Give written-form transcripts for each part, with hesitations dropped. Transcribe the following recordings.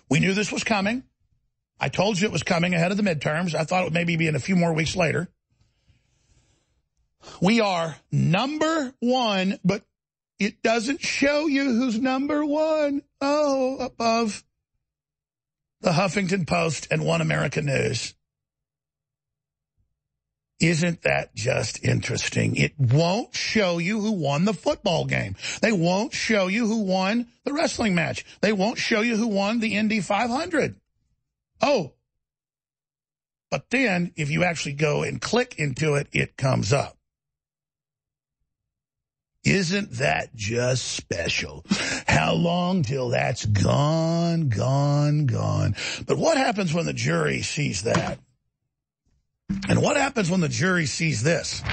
We knew this was coming. I told you it was coming ahead of the midterms. I thought it would maybe be in a few more weeks later. We are number one, but it doesn't show you who's number one. Oh, above the Huffington Post and One America News. Isn't that just interesting? It won't show you who won the football game. They won't show you who won the wrestling match. They won't show you who won the Indy 500. Oh, but then if you actually go and click into it, it comes up. Isn't that just special? How long till that's gone, gone, gone? But what happens when the jury sees that? And what happens when the jury sees this?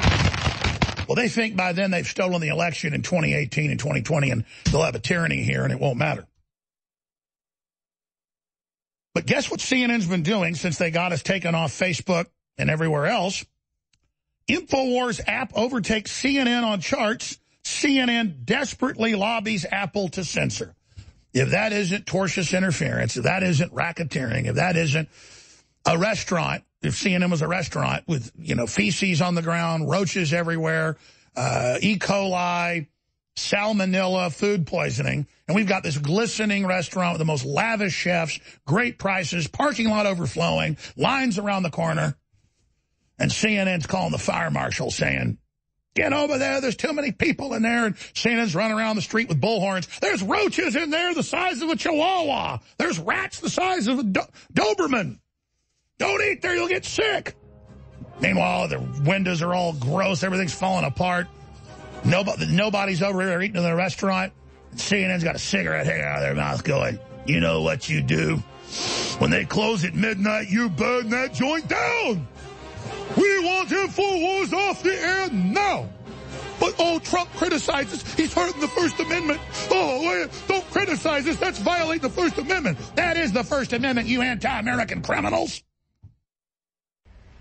Well, they think by then they've stolen the election in 2018 and 2020, and they'll have a tyranny here, and it won't matter. But guess what CNN's been doing since they got us taken off Facebook and everywhere else? InfoWars app overtakes CNN on charts. CNN desperately lobbies Apple to censor. If that isn't tortious interference, if that isn't racketeering, if that isn't a restaurant, if CNN was a restaurant with, feces on the ground, roaches everywhere, E. coli, salmonella, food poisoning, and we've got this glistening restaurant with the most lavish chefs, great prices, parking lot overflowing, lines around the corner, and CNN's calling the fire marshal saying, get over there, there's too many people in there, and CNN's running around the street with bullhorns. There's roaches in there the size of a chihuahua. There's rats the size of a Doberman. Don't eat there, you'll get sick. Meanwhile, the windows are all gross. Everything's falling apart. Nobody's over there eating in the restaurant. CNN's got a cigarette hanging out of their mouth going, you know what you do? When they close at midnight, you burn that joint down. We want InfoWars off the air now. But, Trump criticizes. He's hurting the First Amendment. Don't criticize us. That's violating the First Amendment. That is the First Amendment, you anti-American criminals.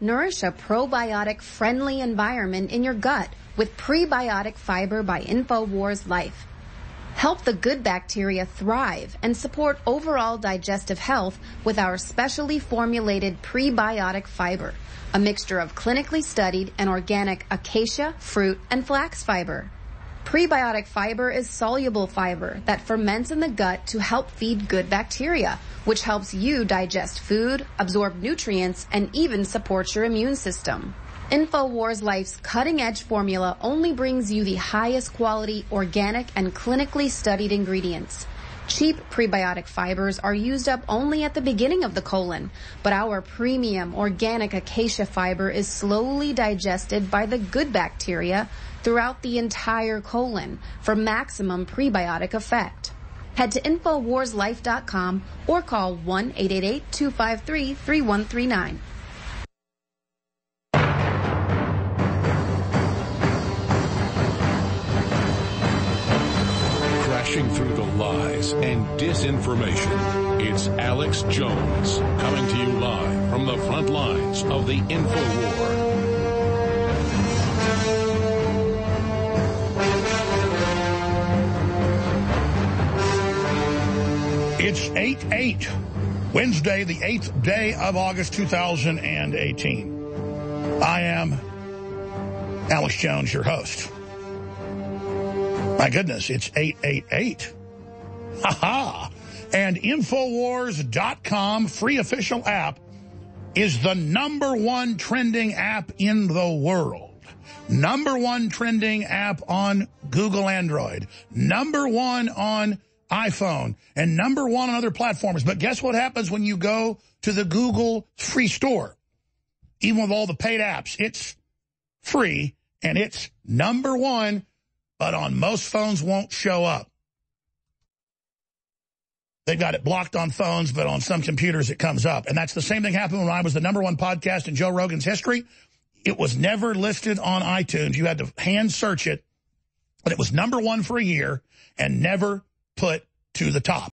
Nourish a probiotic-friendly environment in your gut with prebiotic fiber by InfoWars Life. Help the good bacteria thrive and support overall digestive health with our specially formulated prebiotic fiber, a mixture of clinically studied and organic acacia, fruit, and flax fiber. Prebiotic fiber is soluble fiber that ferments in the gut to help feed good bacteria, which helps you digest food, absorb nutrients, and even support your immune system. InfoWars Life's cutting-edge formula only brings you the highest quality, organic, and clinically studied ingredients. Cheap prebiotic fibers are used up only at the beginning of the colon, but our premium organic acacia fiber is slowly digested by the good bacteria throughout the entire colon for maximum prebiotic effect. Head to InfoWarsLife.com or call 1-888-253-3139. Crashing through the lies and disinformation, it's Alex Jones coming to you live from the front lines of the InfoWar. It's 8/8, Wednesday, the 8th day of August 2018. I am Alex Jones, your host. My goodness, it's 8/8/8. Ha-ha! And Infowars.com, free official app, is the #1 trending app in the world. #1 trending app on Google Android. #1 on iPhone. And #1 on other platforms. But guess what happens when you go to the Google free store? Even with all the paid apps, it's free, and it's #1, but on most phones won't show up. They've got it blocked on phones, but on some computers it comes up. And that's the same thing happened when I was the #1 podcast in Joe Rogan's history. It was never listed on iTunes. You had to hand search it, but it was #1 for a year and never put to the top.